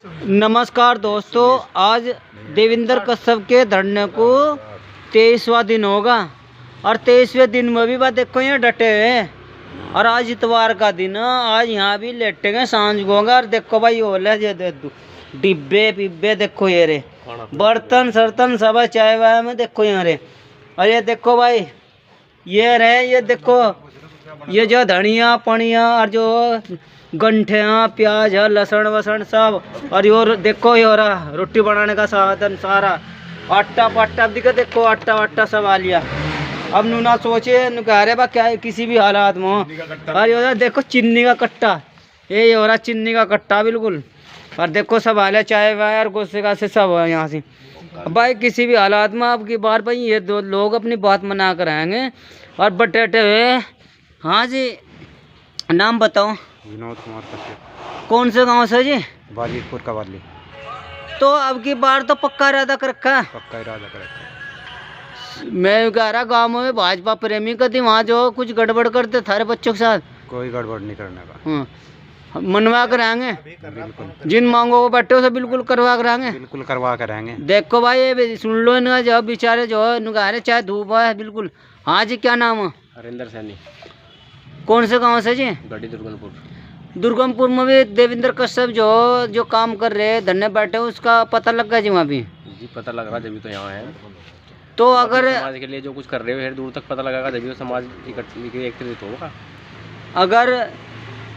नमस्कार दोस्तों, आज देवेंद्र कश्यप के धरने को 23वां दिन होगा और 23वें दिन में भी बात देखो यहाँ डटे हुए हैं। और आज इतवार का दिन है, आज यहाँ भी लेटेंगे सांझ को होगा। और देखो भाई ओले डिब्बे पिब्बे देखो ये रे, बर्तन सर्तन सब चाय वाय में देखो यहाँ रे। और ये देखो भाई ये रहे, ये देखो ये जो धनिया पनिया और जो गंठिया प्याज है लहसुन वसण सब। और ये देखो ये रहा रोटी बनाने का साधन सारा, आटा पाटा दिखा देखो, आटा वाटा सब आ लिया। अब नूना सोचे कह रहे बा क्या किसी भी हालात में। और ये देखो चीनी का कट्टा, ये हो रहा चीनी का कट्टा बिल्कुल। और देखो सब आ लिया चाय वाय और गोसे का से सब है यहाँ से। भाई किसी भी हालात में अब की बार भाई ये दो लोग अपनी बात मना कर आएंगे। और बटेटे हुए। हाँ जी, नाम बताओ। विनोद कुमार कश्यप। कौन से गांव से जी? वालीपुर का वाली। तो अब की बार तो पक्का इरादा कर रखा है। पक्का इरादा कर रखा है। मैं कह रहा गाँव में भाजपा प्रेमी कभी वहाँ जो कुछ गड़बड़ करते थारे बच्चों के साथ कोई गड़बड़ नहीं करने का। मनवा कर आएंगे, बिल्कुल जिन मांगों को बैठे हो सब बिल्कुल करवा कर आएंगे। बिल्कुल करवा कर आएंगे। देखो भाई ये सुन लो इनका जो बेचारे जो नुका रहे चाहे धूप है बिल्कुल। हाँ जी, क्या नाम है? हरिंदर सैनी। कौन से गाँव से जी? गढ़ी दुर्गनपुर। दुर्गमपुर में भी देवेंद्र कश्यप जो काम कर रहे हैं धरने बैठे उसका पता लग गया जी वहाँ भी? जी पता लग रहा, जब तो यहाँ है। तो अगर समाज के लिए जो कुछ कर रहे हो फिर दूर तक पता लगेगा, जब तो समाज एकत्रित होगा। अगर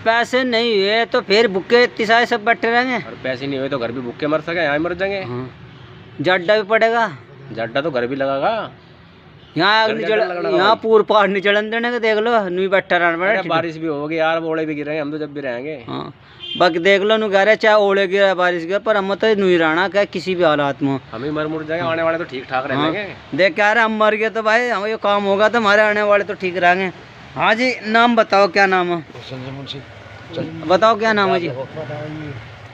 पैसे नहीं हुए तो फिर भूखे तिसाए सब बैठे रहेंगे। और पैसे नहीं हुए तो घर भी भूखे मर सके, यहाँ मर जाएंगे। जड्डा भी पड़ेगा, जड्डा तो घर भी लगागा। यहाँ पूर पहाड़ नहीं चढ़न देने के देख लो, नहीं बैठा रहना। बारिश भी होगी यार, ओले भी गिरेंगे हम तो जब भी रहेंगे। हाँ बाकी देख लो कह रहे चाहे ओले गिरा बारिश गिरा, पर हम तो नहीं रहना क्या किसी भी हालात में। हम ही मर मुड़ जाएंगे, आने वाले तो ठीक ठाक रहेंगे। देख कह रहे हम मर गए तो भाई हम ये काम होगा तो हमारे आने वाले तो ठीक रहेंगे। हाँ जी, नाम बताओ, क्या नाम है? बताओ क्या नाम है जी?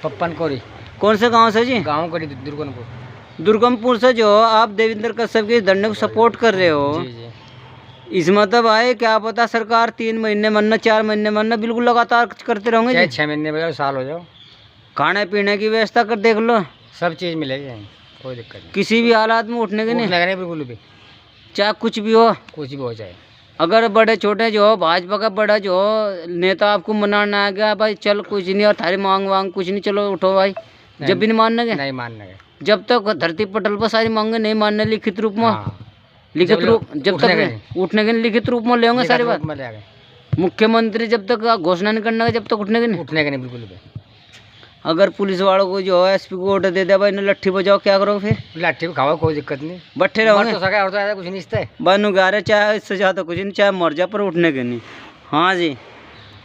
पप्पन कोरी। कौन से गाँव से जी? गाँव कोरी दुर्गनपुर। दुर्गमपुर से जो आप देवेंद्र कश्यप के धरने को सपोर्ट कर रहे हो, जी जी। इस मतलब आए क्या पता सरकार 3 महीने मरना 4 महीने मरना बिल्कुल लगातार करते रहोगे जी? 6 महीने में साल हो जाओ। खाने पीने की व्यवस्था कर देख लो, सब चीज़ मिलेगी, कोई दिक्कत नहीं। किसी भी हालात में उठने के नहीं, बिल्कुल भी, चाहे कुछ भी हो। कुछ भी हो जाए। अगर बड़े छोटे जो भाजपा का बड़ा जो नेता आपको मनाना आ गया भाई चल कुछ नहीं और थारी मांग वांग कुछ नहीं, चलो उठो भाई, जब भी नहीं मानने नहीं मानने जब तक धरती पटल पर सारी मांगे नहीं मानने लिखित रूप में। लिखित रूप जब तक उठने के लिखित रूप में लेंगे सारी बात। मुख्यमंत्री जब तक घोषणा नहीं करने का जब तक उठने के नहीं बिल्कुल भी। अगर पुलिस वालों को जो है एसपी को ऑर्डर दे दिया भाई लट्ठी बजाओ, क्या करोगे फिर? लाठी खाओ, कोई दिक्कत नहीं, बैठे रहोगे तो सका और तो कुछ नहीं बनू गा रहे, चाहे इससे ज़्यादा कुछ नहीं, चाहे मर जा पर उठने के नहीं। हाँ जी,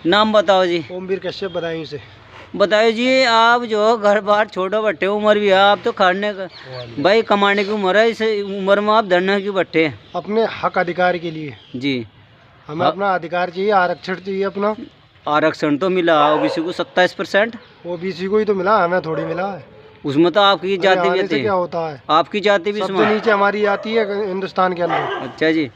नाम बताओ जी। ओमवीर कश्यप बताइए से। बताइए जी, आप जो घर बार छोड़ो बट्टे उम्र भी है, आप तो खाने का भाई कमाने की उम्र है, इस उम्र में आप धरने की बट्टे अपने हक अधिकार के लिए जी। हमें अपना अधिकार चाहिए, आरक्षण चाहिए अपना। आरक्षण तो मिला ओबीसी को 27%, ओबीसी को ही तो मिला, हमें थोड़ी मिला है। उसमें तो आपकी जाति भी आती है। क्या होता है, आपकी जाति भी सबसे नीचे हमारी जाति है हिंदुस्तान के अंदर। अच्छा जी,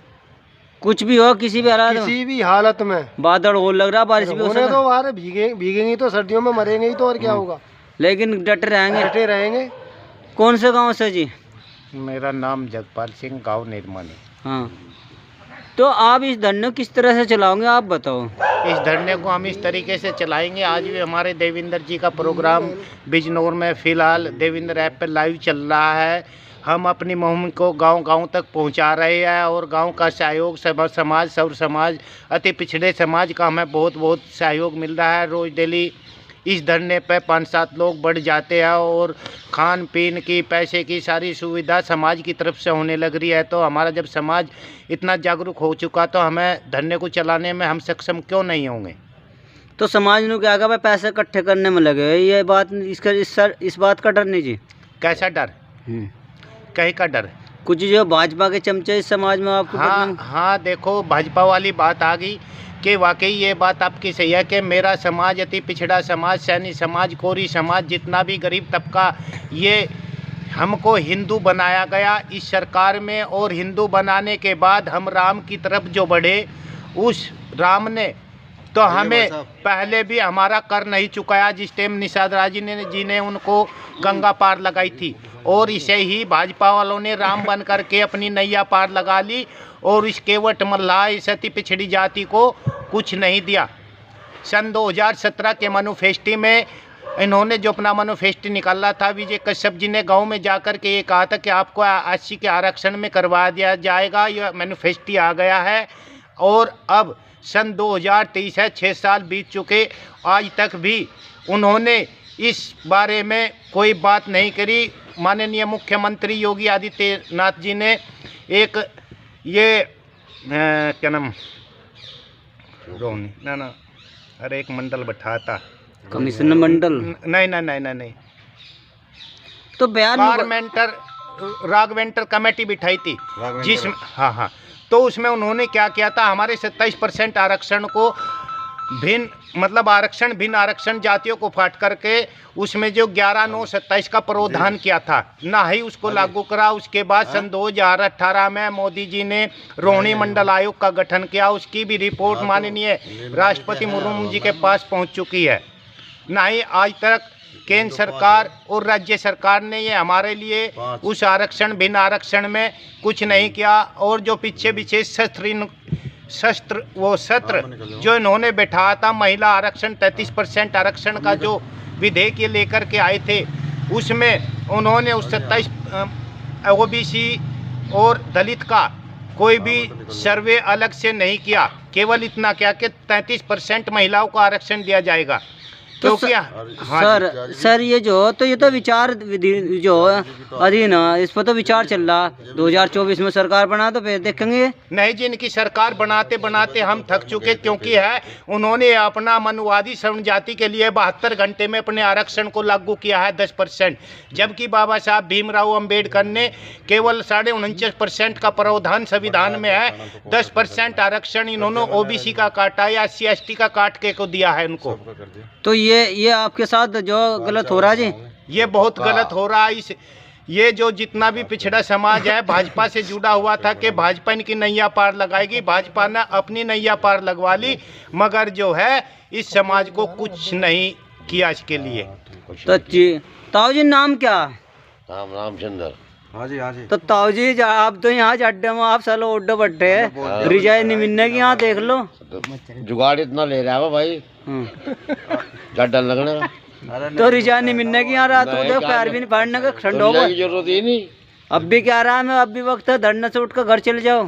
कुछ भी हो किसी भी हालत में बादल हो लग रहा, बारिश भी होने तो बाहर भीगेंगे तो सर्दियों में मरेंगे ही तो, और क्या होगा, लेकिन डटे रहेंगे। कौन से गांव से जी? मेरा नाम जगपाल सिंह, गाँव निर्मानी। हाँ, तो आप इस धरने किस तरह से चलाओगे आप बताओ? इस धरने को हम इस तरीके से चलाएंगे, आज भी हमारे देवेंद्र जी का प्रोग्राम बिजनौर में फ़िलहाल देवेंद्र ऐप पर लाइव चल रहा है। हम अपनी मुहिम को गांव-गांव तक पहुंचा रहे हैं और गांव का सहयोग, समाज, सौर समाज, अति पिछड़े समाज का हमें बहुत सहयोग मिल रहा है। रोज़ डेली इस धरने पे 5-7 लोग बढ़ जाते हैं और खान पीन की, पैसे की सारी सुविधा समाज की तरफ से होने लग रही है। तो हमारा जब समाज इतना जागरूक हो चुका तो हमें धरने को चलाने में हम सक्षम क्यों नहीं होंगे? तो समाज ने क्या कहा भाई पैसे इकट्ठे करने में लगे, ये बात इस बात का डर नहीं जी? कैसा डर? कहीं का डर? कुछ जो भाजपा के चमचे इस समाज में आपको? हाँ देखो, भाजपा वाली बात आ गई कि वाकई ये बात आपकी सही है कि मेरा समाज, अति पिछड़ा समाज, सैनी समाज, कोरी समाज, जितना भी गरीब तबका, ये हमको हिंदू बनाया गया इस सरकार में। और हिंदू बनाने के बाद हम राम की तरफ जो बढ़े, उस राम ने तो हमें पहले भी हमारा कर नहीं चुकाया जिस टाइम निषाद राज जी ने उनको गंगा पार लगाई थी, और इसे ही भाजपा वालों ने राम बन करके अपनी नैया पार लगा ली और इस केवट मल्लाह सती पिछड़ी जाति को कुछ नहीं दिया। सन 2017 के मैनिफेस्टो में इन्होंने जो अपना मैनिफेस्टो निकाला था, विजय कश्यप जी ने गांव में जाकर के ये कहा था कि आपको 80 के आरक्षण में करवा दिया जाएगा। यह मैनिफेस्टो आ गया है और अब सन 2023 है, 6 साल बीत चुके, आज तक भी उन्होंने इस बारे में कोई बात नहीं करी। माननीय मुख्यमंत्री योगी आदित्यनाथ जी ने एक ये क्या नाम ना अरे एक मंडल बैठा था, कमिश्नर मंडल नहीं तो बयान राघवेंटर कमेटी बिठाई थी जिसमें हाँ तो उसमें उन्होंने क्या किया था, हमारे 27% आरक्षण को भिन्न आरक्षण जातियों को फाट करके उसमें जो 11/9/27 का प्रावधान किया था ना ही उसको लागू करा। उसके बाद सन 2018 में मोदी जी ने रोहिणी मंडल आयोग का गठन किया, उसकी भी रिपोर्ट माननीय राष्ट्रपति मुर्मू जी के पास पहुंच चुकी है। ना ही आज तक केंद्र सरकार और राज्य सरकार ने ये हमारे लिए उस भिन्न आरक्षण में कुछ नहीं किया। और जो पीछे सत्र जो इन्होंने बैठाया था, महिला आरक्षण 33% आरक्षण का जो विधेयक ये लेकर के आए थे, उसमें उन्होंने उस 27 OBC और दलित का कोई भी सर्वे अलग से नहीं किया, केवल इतना क्या कि 33% महिलाओं को आरक्षण दिया जाएगा। तो क्योंकि सर ये तो विचार जो अधीन इस पर तो विचार चल रहा, 2024 में सरकार बना तो फिर देखेंगे। नहीं जी, इनकी सरकार बनाते बनाते हम थक चुके, क्योंकि है उन्होंने अपना मनुवादी सवर्ण जाति के लिए 72 घंटे में अपने आरक्षण को लागू किया है 10%, जबकि बाबा साहब भीमराव अंबेडकर ने केवल 49.5% का प्रावधान संविधान में है। 10% आरक्षण इन्होंने OBC का काटा या SC/ST का काट के को दिया है उनको। तो ये आपके साथ जो गलत हो रहा है जी, ये बहुत गलत हो रहा है। ये जो जितना भी पिछड़ा समाज है भाजपा से जुड़ा हुआ था कि भाजपा इनकी नैया पार लगाएगी, भाजपा ने अपनी नैया पार लगवा ली, मगर जो है इस समाज को कुछ नहीं किया इसके लिए। तो जी ताऊ जी नाम क्या? रामचंद्र। हाँ जी। तो ताऊ जी आप तो यहाँ अड्डे में आप सालों उड्डे बट्टे रिजाइन नहीं मिलने की, यहाँ देख लो जुगाड़ इतना ले रहा है भाई, डर लगना। तो रिजाइन नहीं मिलने की यहाँ रात को देखो पैर भी नहीं फाड़ने का, ठंड हो गई, जरूरत ही नहीं। अब भी क्या आराम है, अब भी वक्त है, धरने से उठकर घर चले जाओ।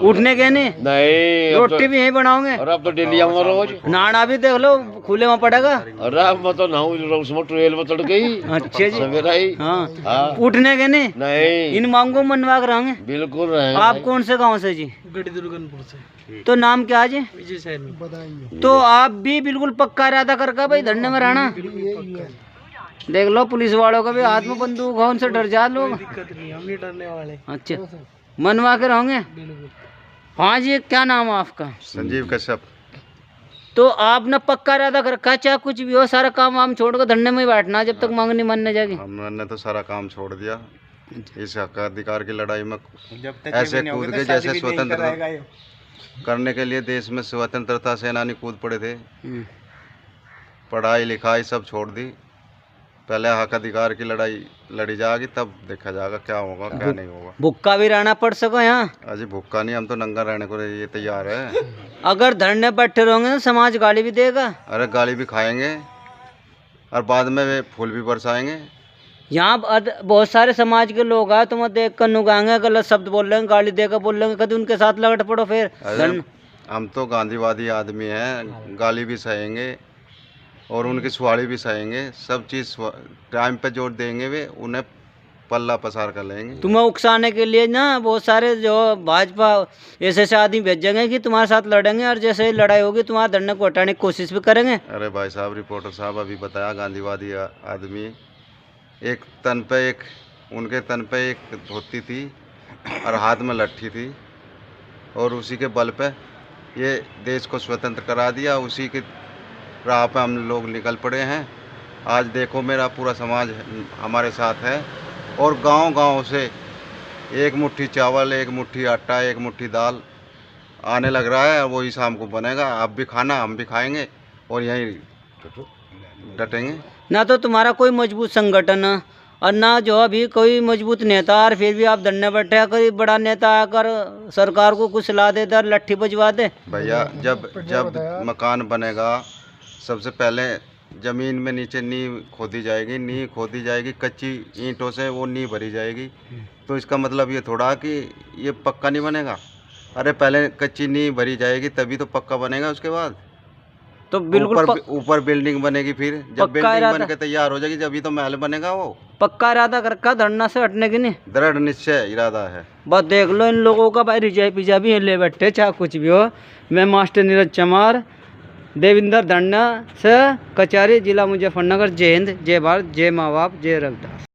उठने के नहीं रोटी भी यही बनाओगे। और अब तो डेली आऊंगा रोज। नाना भी देख लो खुले में पड़ेगा। अरे अब मैं तो नहाऊं उसमें ट्रेल में चढ़ गई। अच्छा जी, सवेरा ही। हाँ। उठने के नहीं इन मांगों मनवा कर रहेंगे। बिल्कुल रहेंगे। आप कौन से गांव से जी? गढ़ी दुर्गनपुर से। तो नाम क्या है जी? विजय सैनी। तो आप भी बिल्कुल पक्का इरादा करके भाई धरने में रहना। देख लो पुलिस वालों का भी हाथ में बंदूक हो, उनसे डर जा लोग। दिक्कत नहीं, हम नहीं डरने वाले। अच्छा, मनवा के रहोगे। हाँ जी, क्या नाम है आपका? संजीव कश्यप। तो आपने पक्का इरादा कर रखा, चाहे कुछ भी हो सारा काम वाम छोड़ कर धरने में ही बैठना जब तक मांग नहीं मानने जाएगी। हमने तो सारा काम छोड़ दिया, इस हक अधिकार की लड़ाई में ऐसे कूद के जैसे स्वतंत्रता करने के लिए देश में स्वतंत्रता सेनानी कूद पड़े थे। पढ़ाई लिखाई सब छोड़ दी, पहले हक अधिकार की लड़ाई लड़ी जाएगी, तब देखा जाएगा क्या होगा क्या नहीं होगा। भुक्का भी रहना पड़ सको यहाँ। अजी भुक्का नहीं, हम तो नंगा रहने को ये तैयार है। अगर धरने बैठे रहोगे तो समाज गाली भी देगा। अरे गाली भी खाएंगे और बाद में वे फूल भी बरसाएंगे। यहाँ बहुत सारे समाज के लोग आए, तुम देख कर नुगाएंगे, गलत शब्द बोल लेंगे, गाली देकर बोल लेंगे, कभी उनके साथ लगट पड़ो फिर। हम तो गांधीवादी आदमी हैं, गाली भी सहेंगे और उनकी सुहाड़ी भी सहेंगे, सब चीज़ टाइम पे जोर देंगे, वे उन्हें पल्ला पसार कर लेंगे। तुम्हें उकसाने के लिए ना बहुत सारे जो भाजपा ऐसे आदमी भेजेंगे कि तुम्हारे साथ लड़ेंगे, और जैसे लड़ाई होगी तुम्हारे धरने को हटाने की कोशिश भी करेंगे। अरे भाई साहब, रिपोर्टर साहब अभी बताया, गांधीवादी आदमी एक तन पे एक उनके तन पे एक धोती थी और हाथ में लट्ठी थी, और उसी के बल पे ये देश को स्वतंत्र करा दिया। उसी के राह पे हम लोग निकल पड़े हैं। आज देखो मेरा पूरा समाज हमारे साथ है, और गांव-गांव से एक मुट्ठी चावल, एक मुट्ठी आटा, एक मुट्ठी दाल आने लग रहा है, वही शाम को बनेगा। आप भी खाना, हम भी खाएंगे और यहीं डटेंगे। ना तो तुम्हारा कोई मजबूत संगठन है और ना जो अभी कोई मजबूत नेता, और फिर भी आप धरने बैठे। कोई बड़ा नेता आकर सरकार को कुछ सलाह दे दे और लट्ठी बजवा दे। भैया जब मकान बनेगा, सबसे पहले ज़मीन में नीचे नींव खोदी जाएगी। नींव खोदी जाएगी कच्ची ईंटों से, वो नींव भरी जाएगी। तो इसका मतलब ये थोड़ा कि ये पक्का नहीं बनेगा। अरे पहले कच्ची नींव भरी जाएगी तभी तो पक्का बनेगा। उसके बाद तो बिल्कुल ऊपर बिल्डिंग बनेगी। फिर जब बिल्डिंग बन के तैयार हो जाएगी जब तो महल बनेगा। वो पक्का इरादा कर रखा धरना से हटने की नहीं? दृढ़ निश्चय इरादा है। बस देख लो इन लोगों का भाई, रिजाई पिजा भी ले बैठे चाहे कुछ भी हो। मैं मास्टर नीरज चमार, देविंदर धरना से कचहरी, जिला मुजफ्फरनगर। जय हिंद, जय भारत, जय माँ बाप, जय रविदास।